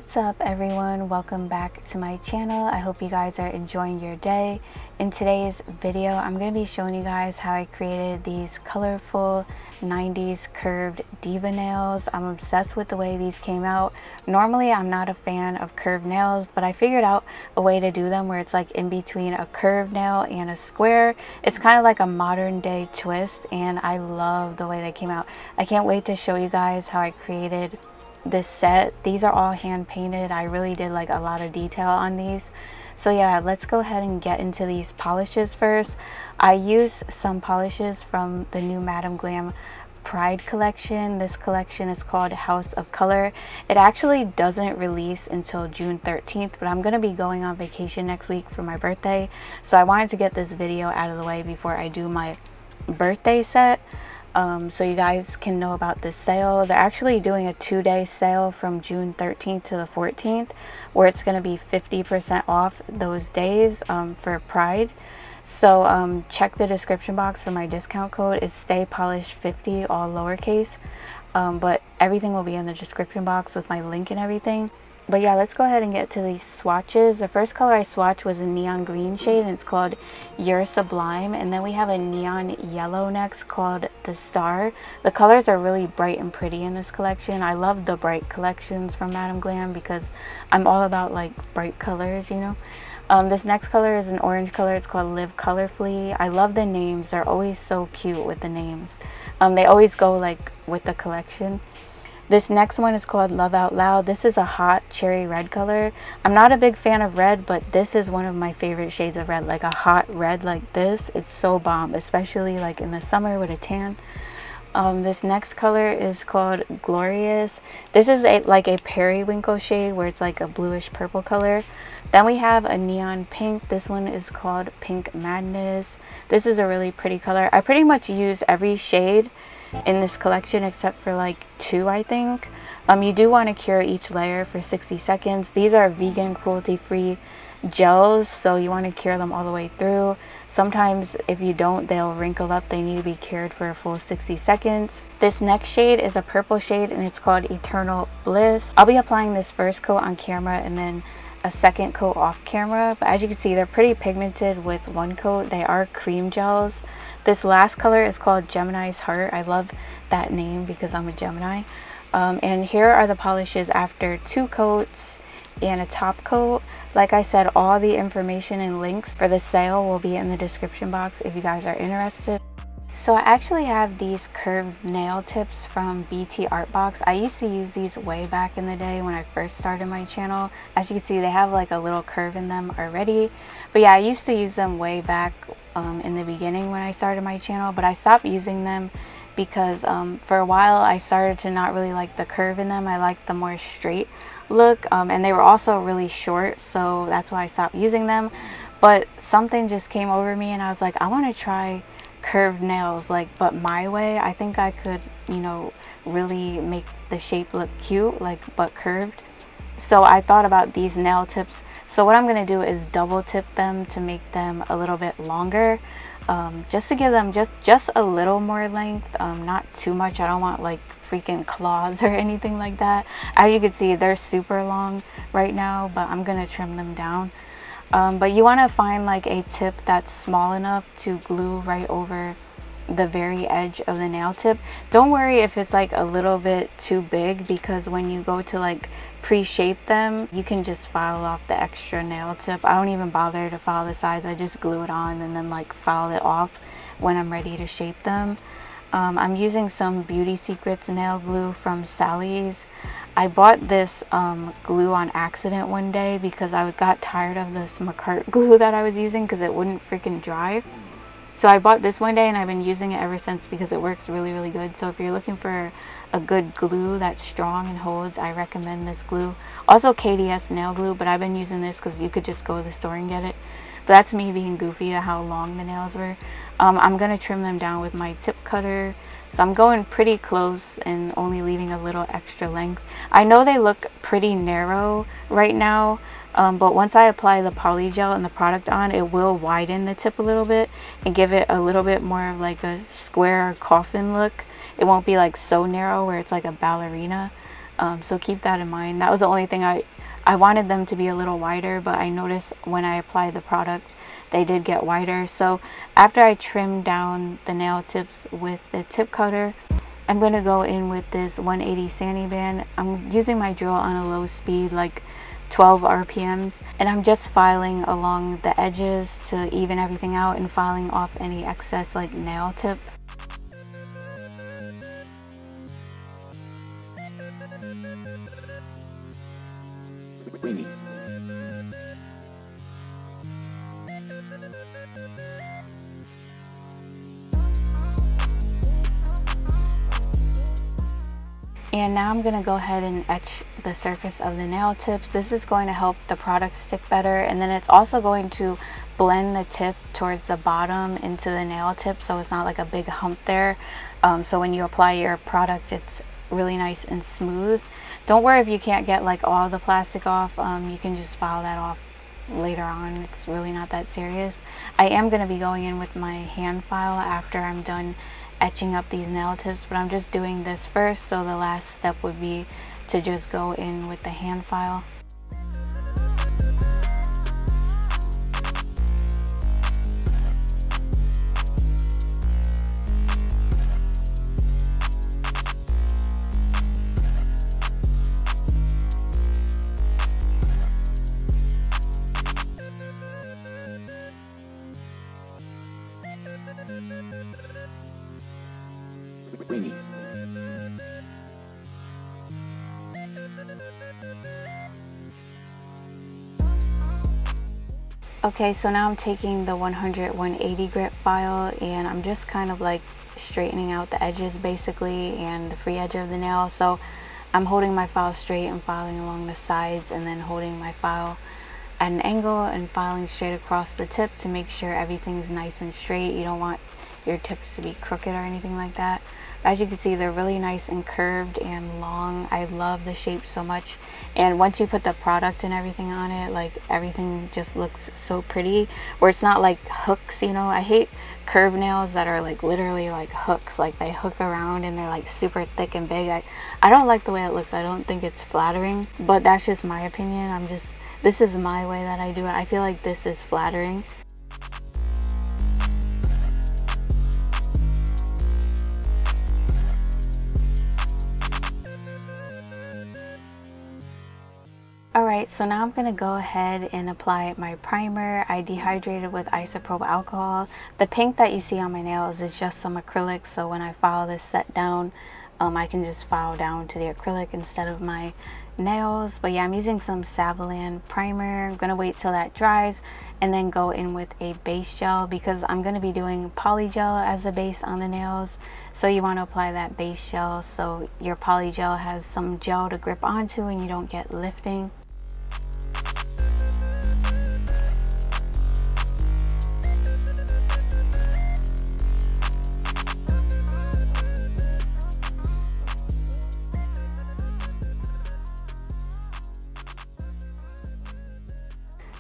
What's up everyone, welcome back to my channel. I hope you guys are enjoying your day. In today's video I'm going to be showing you guys how I created these colorful 90s curved diva nails. I'm obsessed with the way these came out. Normally I'm not a fan of curved nails, but I figured out a way to do them where it's like in between a curved nail and a square. It's kind of like a modern day twist and I love the way they came out. I can't wait to show you guys how I created this set. These are all hand painted. I really did like a lot of detail on these. So yeah, let's go ahead and get into these polishes first. I use some polishes from the new Madam Glam Pride collection. This collection is called House of Color. It actually doesn't release until June 13th, but I'm going to be going on vacation next week for my birthday. So I wanted to get this video out of the way before I do my birthday set. So you guys can know about this sale. They're actually doing a 2-day sale from June 13th to the 14th where it's going to be 50% off those days for Pride. So check the description box for my discount code. It's StayPolished50, all lowercase, but everything will be in the description box with my link and everything. But yeah, let's go ahead and get to these swatches. The first color I swatched was a neon green shade and it's called Your Sublime. And then we have a neon yellow next called The Star. The colors are really bright and pretty in this collection. I love the bright collections from Madam Glam because I'm all about like bright colors, you know. This next color is an orange color. It's called Live Colorfully. I love the names. They're always so cute with the names. They always go like with the collection. This next one is called Love Out Loud. This is a hot cherry red color. I'm not a big fan of red, but this is one of my favorite shades of red. Like a hot red like this, it's so bomb, especially like in the summer with a tan. This next color is called Glorious. This is like a periwinkle shade where it's like a bluish purple color. Then we have a neon pink. This one is called Pink Madness. This is a really pretty color. I pretty much use every shade in this collection except for like 2, I think. You do want to cure each layer for 60 seconds. These are vegan, cruelty-free gels, so you want to cure them all the way through. Sometimes if you don't, they'll wrinkle up. They need to be cured for a full 60 seconds. This next shade is a purple shade and it's called Eternal Bliss. I'll be applying this first coat on camera and then a second coat off camera, but as you can see they're pretty pigmented with one coat. They are cream gels. This last color is called Gemini's Heart. I love that name because I'm a Gemini. And here are the polishes after 2 coats and a top coat. Like I said, all the information and links for the sale will be in the description box if you guys are interested. So I actually have these curved nail tips from BT Artbox. I used to use these way back in the day when I first started my channel. As you can see, they have like a little curve in them already. But yeah, I used to use them way back in the beginning when I started my channel, but I stopped using them because for a while I started to not really like the curve in them. I liked the more straight look, and they were also really short, so that's why I stopped using them. But something just came over me and I was like, I want to try curved nails, like, but my way. I think I could, you know, really make the shape look cute, like, but curved. So I thought about these nail tips. So what I'm going to do is double tip them to make them a little bit longer, just to give them just a little more length, not too much. I don't want like freaking claws or anything like that. As you can see, they're super long right now, but I'm going to trim them down. But you want to find like a tip that's small enough to glue right over the very edge of the nail tip. Don't worry if it's like a little bit too big, because when you go to like pre-shape them, you can just file off the extra nail tip. I don't even bother to file the size. I just glue it on and then like file it off when I'm ready to shape them. I'm using some Beauty Secrets nail glue from Sally's. I bought this glue on accident one day because I got tired of this McCart glue that I was using because it wouldn't freaking dry. So I bought this one day and I've been using it ever since because it works really, really good. So if you're looking for a good glue that's strong and holds, I recommend this glue. Also KDS nail glue, but I've been using this because you could just go to the store and get it. But that's me being goofy at how long the nails were. I'm going to trim them down with my tip cutter. So I'm going pretty close and only leaving a little extra length. I know they look pretty narrow right now, but once I apply the Polygel and the product on, it will widen the tip a little bit and give it a little bit more of like a square coffin look. It won't be like so narrow where it's like a ballerina. So keep that in mind. That was the only thing I I wanted them to be a little wider, but I noticed when I applied the product they did get wider. So after I trimmed down the nail tips with the tip cutter, I'm going to go in with this 180 sanding band. I'm using my drill on a low speed, like 12 RPMs, and I'm just filing along the edges to even everything out and filing off any excess like nail tip. And now I'm going to go ahead and etch the surface of the nail tips. This is going to help the product stick better, and then it's also going to blend the tip towards the bottom into the nail tip, so it's not like a big hump there. So when you apply your product, it's really nice and smooth. Don't worry if you can't get like all the plastic off. You can just file that off later on. It's really not that serious. I am going to be going in with my hand file after I'm done etching up these nail tips, but I'm just doing this first, so the last step would be to just go in with the hand file. Okay, so now I'm taking the 100-180 grit file and I'm just kind of like straightening out the edges basically and the free edge of the nail. So I'm holding my file straight and filing along the sides, and then holding my file at an angle and filing straight across the tip to make sure everything's nice and straight. You don't want your tips to be crooked or anything like that. As you can see, they're really nice and curved and long. I love the shape so much, and once you put the product and everything on it, like everything just looks so pretty, where it's not like hooks, you know. I hate curved nails that are like literally like hooks, like they hook around and they're like super thick and big. I don't like the way it looks. I don't think it's flattering, but that's just my opinion. This is my way that I do it. I feel like this is flattering. Alright, so now I'm going to go ahead and apply my primer. I dehydrated with isopropyl alcohol. The pink that you see on my nails is just some acrylic, so when I file this set down, I can just file down to the acrylic instead of my nails. But yeah, I'm using some Sublime primer. I'm going to wait till that dries and then go in with a base gel, because I'm going to be doing Polygel as the base on the nails. So you want to apply that base gel so your Polygel has some gel to grip onto and you don't get lifting.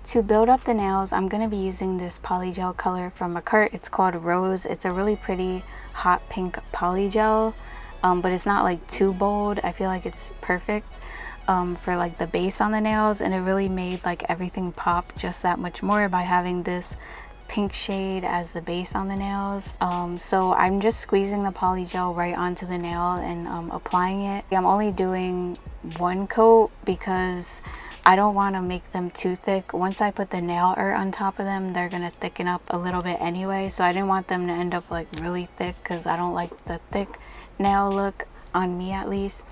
To build up the nails, I'm going to be using this polygel color from Macart. It's called Rose. It's a really pretty hot pink polygel, but it's not like too bold. I feel like it's perfect for like the base on the nails, and it really made like everything pop just that much more by having this pink shade as the base on the nails. So I'm just squeezing the polygel right onto the nail and applying it. I'm only doing one coat because I don't want to make them too thick. Once I put the nail art on top of them, they're gonna thicken up a little bit anyway, so I didn't want them to end up like really thick, because I don't like the thick nail look on me, at least.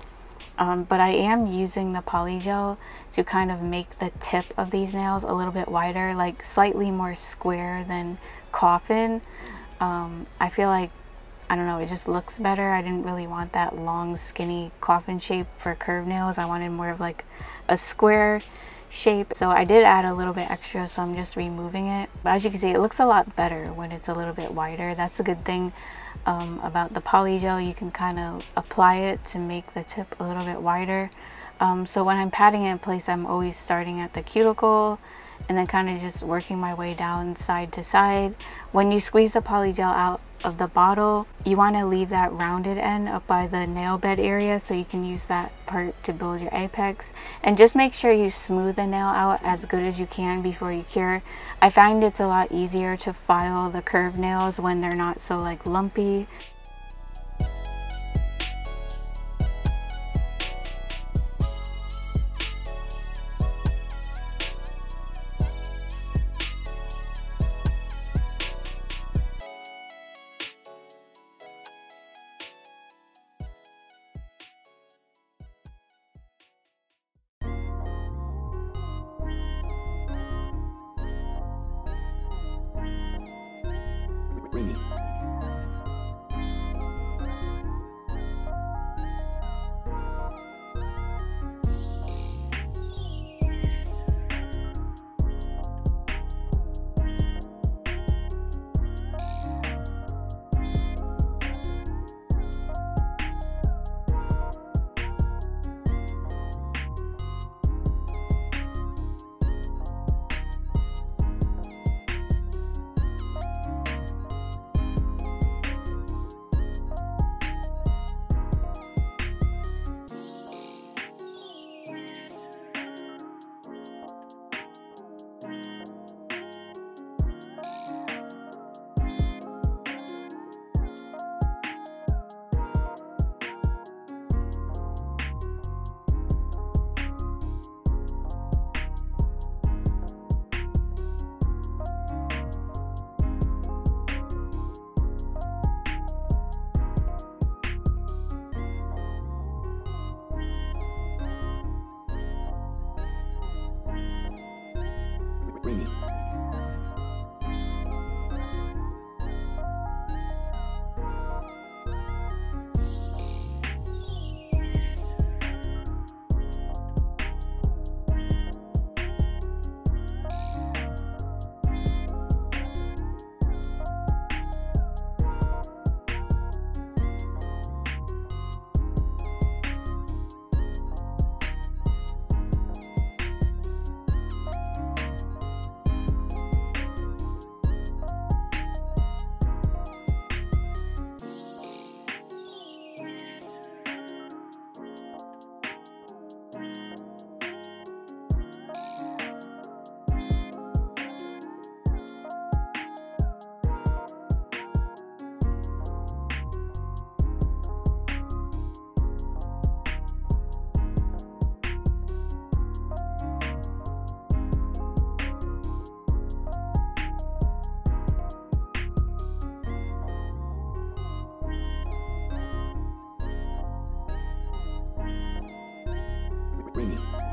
But I am using the polygel to kind of make the tip of these nails a little bit wider, like slightly more square than coffin. I feel like, I don't know, it just looks better. I didn't really want that long skinny coffin shape for curved nails. I wanted more of like a square shape, so I did add a little bit extra, so I'm just removing it. But as you can see, it looks a lot better when it's a little bit wider. That's a good thing about the polygel. You can kind of apply it to make the tip a little bit wider. So when I'm patting it in place, I'm always starting at the cuticle and then kind of just working my way down side to side. When you squeeze the polygel out of the bottle, you want to leave that rounded end up by the nail bed area so you can use that part to build your apex. And just make sure you smooth the nail out as good as you can before you cure. I find it's a lot easier to file the curved nails when they're not so like lumpy. Ringy. Ringy. Ringy.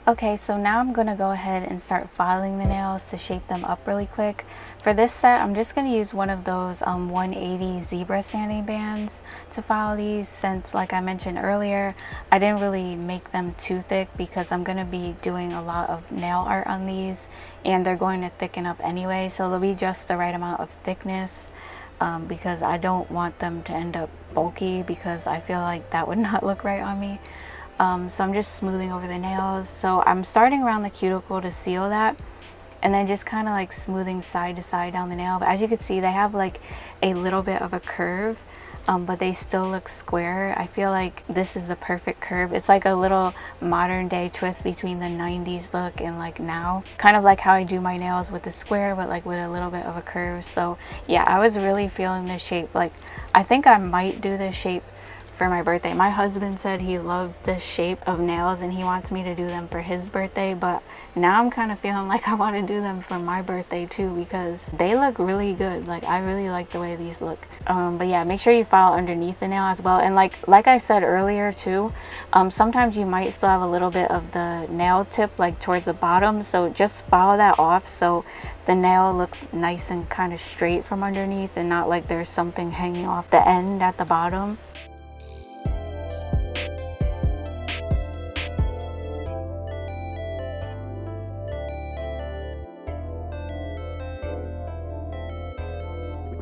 Okay, so now I'm going to go ahead and start filing the nails to shape them up really quick. For this set, I'm just going to use one of those 180 zebra sanding bands to file these, since like I mentioned earlier, I didn't really make them too thick because I'm going to be doing a lot of nail art on these and they're going to thicken up anyway, so they'll be just the right amount of thickness because I don't want them to end up bulky because I feel like that would not look right on me. So I'm just smoothing over the nails. So I'm starting around the cuticle to seal that and then just kind of like smoothing side to side down the nail. But as you can see, they have like a little bit of a curve, but they still look square. I feel like this is a perfect curve. It's like a little modern day twist between the 90s look and like now. Kind of like how I do my nails with the square, but like with a little bit of a curve. So yeah, I was really feeling this shape. Like I think I might do this shape for my birthday. My husband said he loved this shape of nails and he wants me to do them for his birthday, but now I'm kind of feeling like I want to do them for my birthday too because they look really good. Like I really like the way these look. But yeah, make sure you file underneath the nail as well. And like I said earlier too, sometimes you might still have a little bit of the nail tip like towards the bottom, so just file that off so the nail looks nice and kind of straight from underneath and not like there's something hanging off the end at the bottom.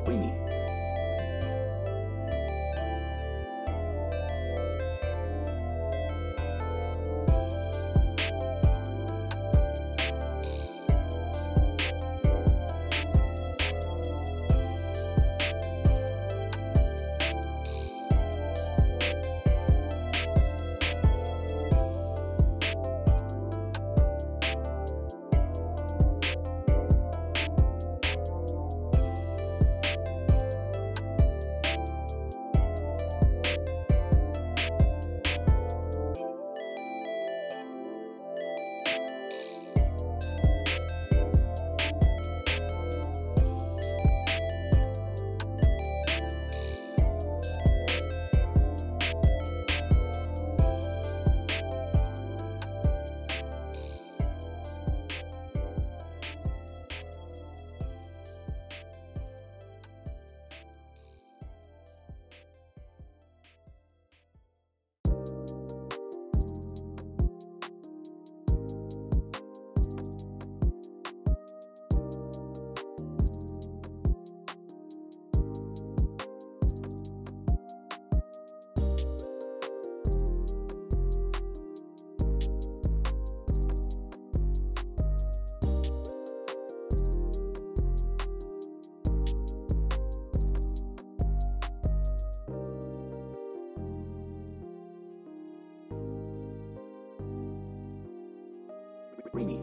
Ringy. Ringy.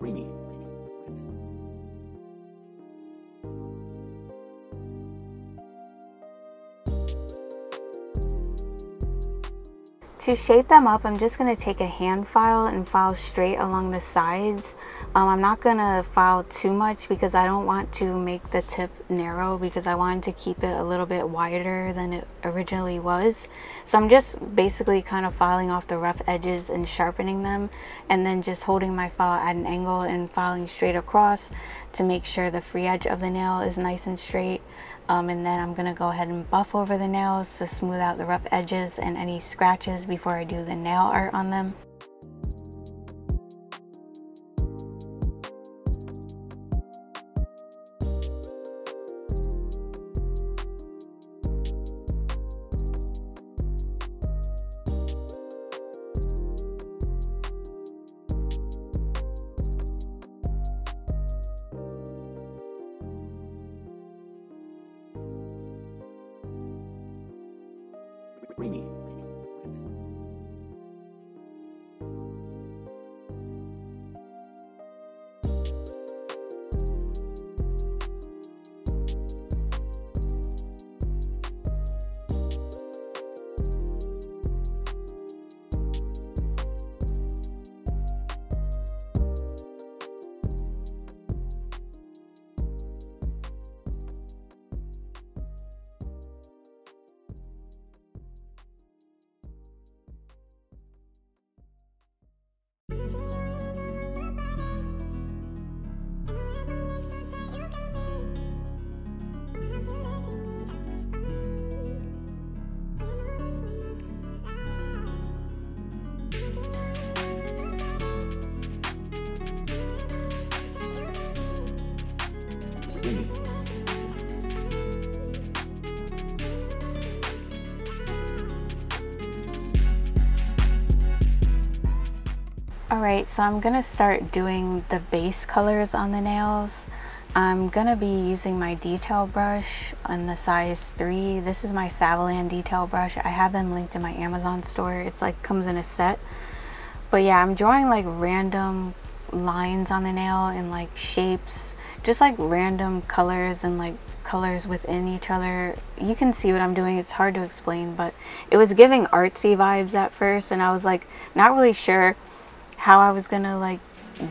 Ringy. To shape them up, I'm just going to take a hand file and file straight along the sides. I'm not going to file too much because I don't want to make the tip narrow because I wanted to keep it a little bit wider than it originally was. So I'm just basically kind of filing off the rough edges and sharpening them, and then just holding my file at an angle and filing straight across to make sure the free edge of the nail is nice and straight. And then I'm gonna go ahead and buff over the nails to smooth out the rough edges and any scratches before I do the nail art on them. Ringy. Alright, so I'm gonna start doing the base colors on the nails. I'm gonna be using my detail brush in the size 3. This is my Savillon detail brush. I have them linked in my Amazon store. It's like comes in a set. But yeah, I'm drawing like random lines on the nail and like shapes, just like random colors and like colors within each other. You can see what I'm doing. It's hard to explain, but it was giving artsy vibes at first, and I was like not really sure how I was gonna like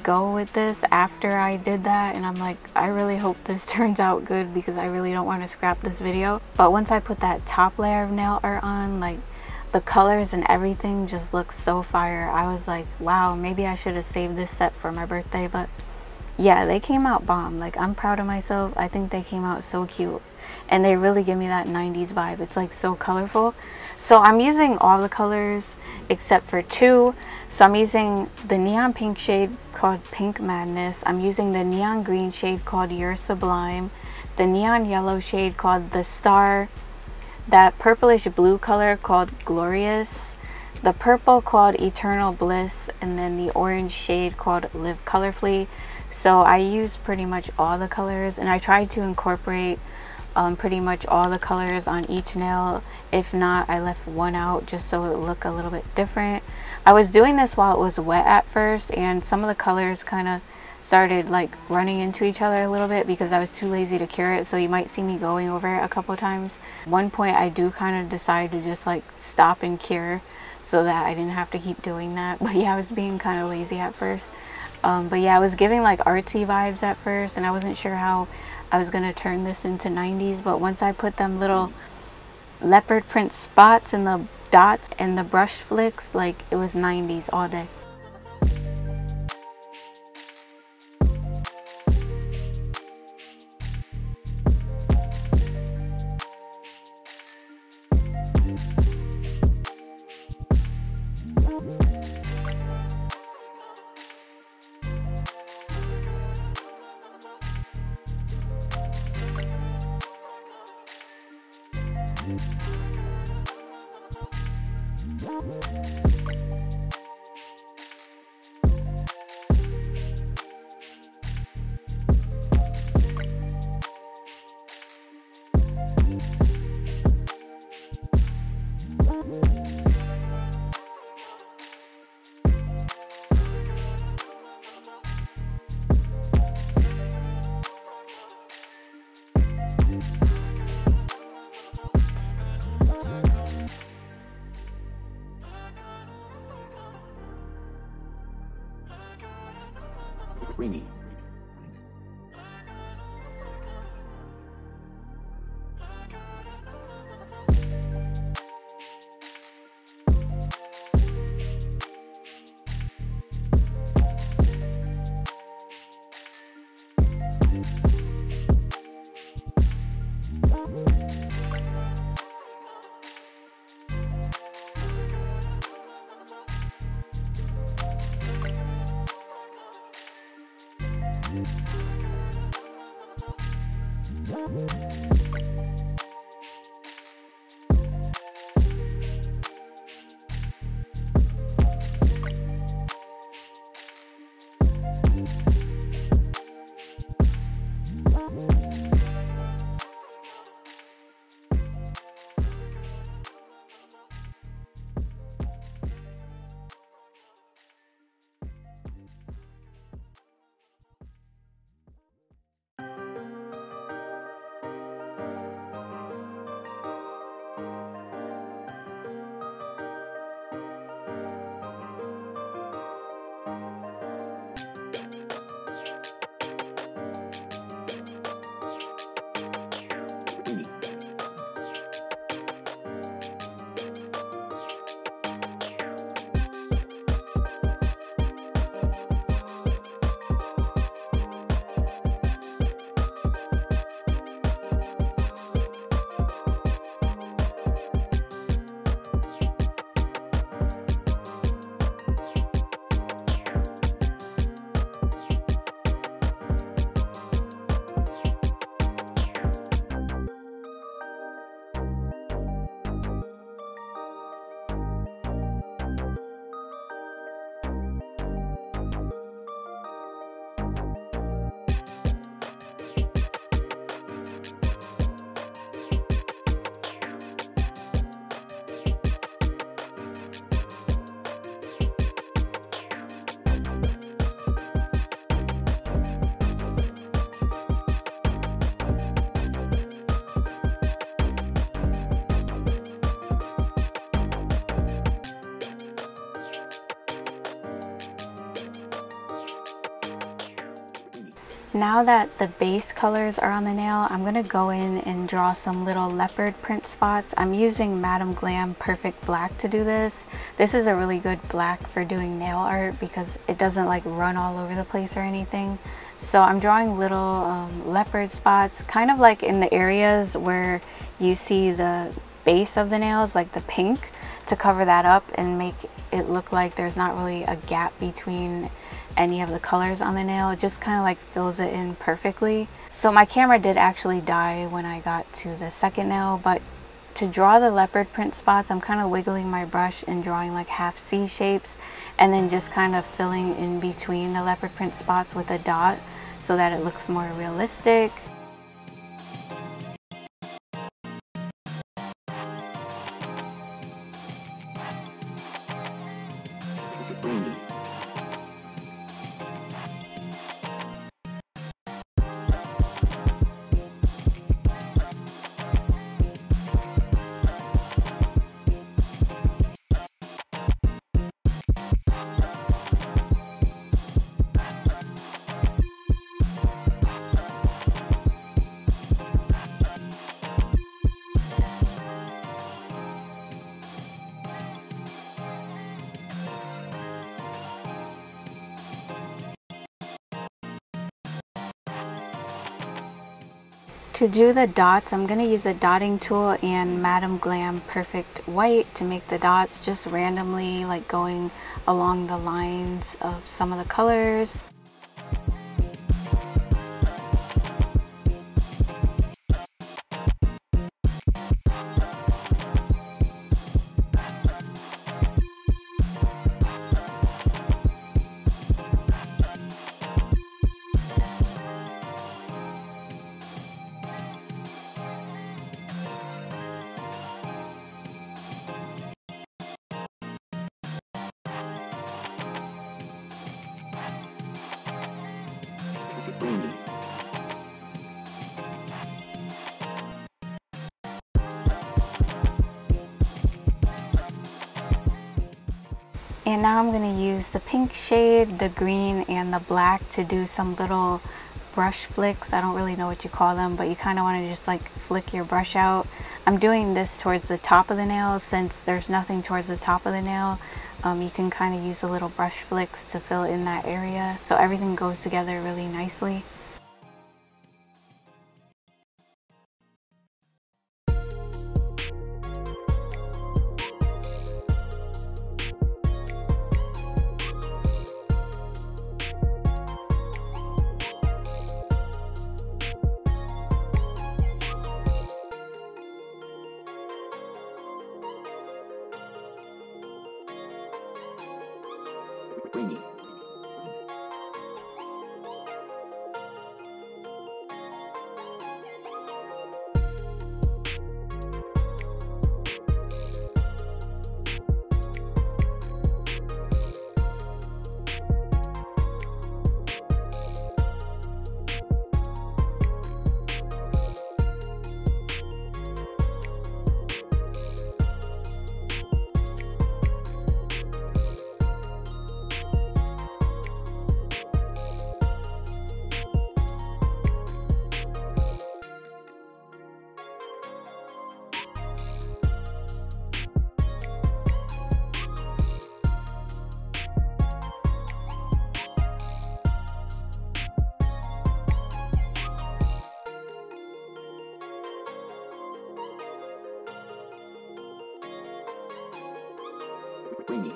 go with this after I did that, and I'm like, I really hope this turns out good because I really don't want to scrap this video. But once I put that top layer of nail art on, like the colors and everything just looks so fire. I was like, wow, maybe I should have saved this set for my birthday. But yeah, they came out bomb. Like, I'm proud of myself. I think they came out so cute, and they really give me that 90s vibe. It's like so colorful. So I'm using all the colors except for 2. So I'm using the neon pink shade called Pink Madness. I'm using the neon green shade called Your Sublime, the neon yellow shade called The Star, that purplish blue color called Glorious, the purple called Eternal Bliss, and then the orange shade called Live Colorfully. So I used pretty much all the colors, and I tried to incorporate pretty much all the colors on each nail. If not, I left one out just so it would look a little bit different. I was doing this while it was wet at first, and some of the colors kind of started like running into each other a little bit because I was too lazy to cure it. So you might see me going over it a couple times. One point I do kind of decide to just like stop and cure so that I didn't have to keep doing that. But yeah, I was being kind of lazy at first. But yeah, I was giving like artsy vibes at first, and I wasn't sure how I was gonna turn this into 90s. But once I put them little leopard print spots and the dots and the brush flicks, like it was 90s all day. Ringy. Greeny. Now that the base colors are on the nail, I'm going to go in and draw some little leopard print spots. I'm using Madam Glam Perfect Black to do this. This is a really good black for doing nail art because it doesn't like run all over the place or anything. So I'm drawing little leopard spots, kind of like in the areas where you see the base of the nails, like the pink, to cover that up and make it look like there's not really a gap between any of the colors on the nail. It just kind of like fills it in perfectly. So my camera did actually die when I got to the second nail, but to draw the leopard print spots, I'm kind of wiggling my brush and drawing like half C shapes and then just kind of filling in between the leopard print spots with a dot so that it looks more realistic. Greeny. To do the dots, I'm going to use a dotting tool and Madam Glam Perfect White to make the dots, just randomly like going along the lines of some of the colors. Greeny. And now I'm going to use the pink shade, the green, and the black to do some little brush flicks. I don't really know what you call them, but you kind of want to just like flick your brush out. I'm doing this towards the top of the nail since there's nothing towards the top of the nail. You can kind of use a little brush flicks to fill in that area so everything goes together really nicely. Greeny. Greeny.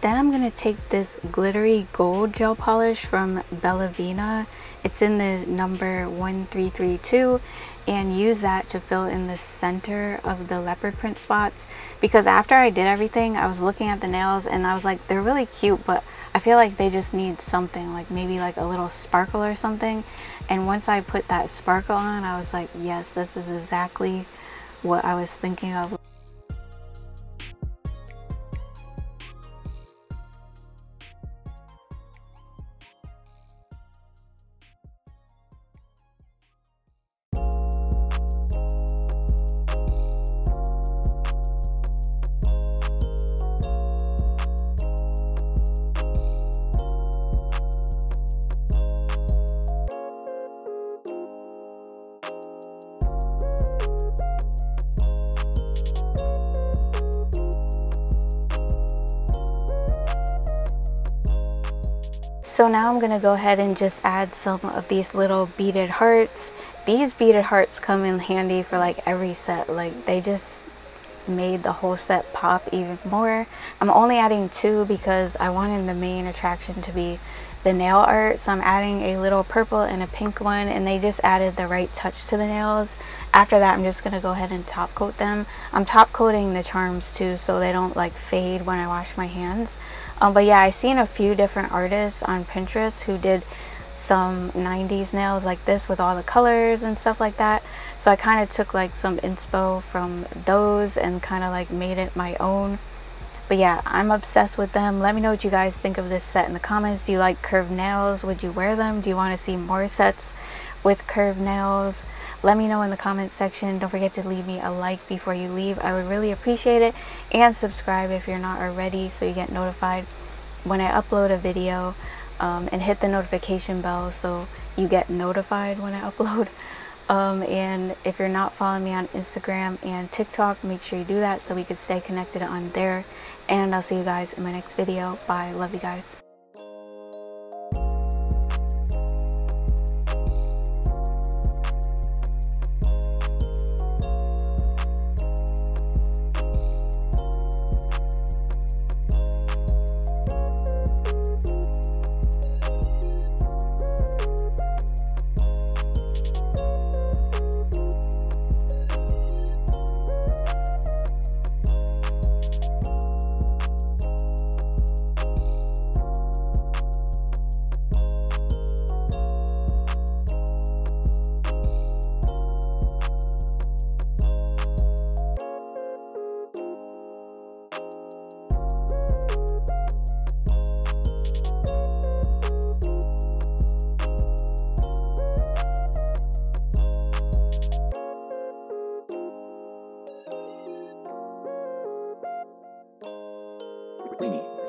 Then I'm going to take this glittery gold gel polish from Bellavina. It's in the number 1332, and use that to fill in the center of the leopard print spots, because after I did everything, I was looking at the nails and I was like, they're really cute, but I feel like they just need something, like maybe like a little sparkle or something. And once I put that sparkle on, I was like, yes, this is exactly what I was thinking of. So now I'm gonna go ahead and just add some of these little beaded hearts. These beaded hearts come in handy for like every set. Like they just made the whole set pop even more. I'm only adding 2 because I wanted the main attraction to be the nail art, so I'm adding a little purple and a pink one, and they just added the right touch to the nails. After that, I'm just gonna go ahead and top coat them. I'm top coating the charms too, so they don't like fade when I wash my hands. But yeah, I've seen a few different artists on Pinterest who did some 90s nails like this with all the colors and stuff like that, so I kind of took like some inspo from those and kind of like made it my own. But yeah, I'm obsessed with them. Let me know what you guys think of this set in the comments. Do you like curved nails? Would you wear them? Do you want to see more sets with curved nails? Let me know in the comment section. Don't forget to leave me a like before you leave. I would really appreciate it, and subscribe if you're not already so you get notified when I upload a video. And hit the notification bell so you get notified when I upload. And if you're not following me on Instagram and TikTok, make sure you do that so we can stay connected on there. And I'll see you guys in my next video. Bye. Love you guys. Greeny.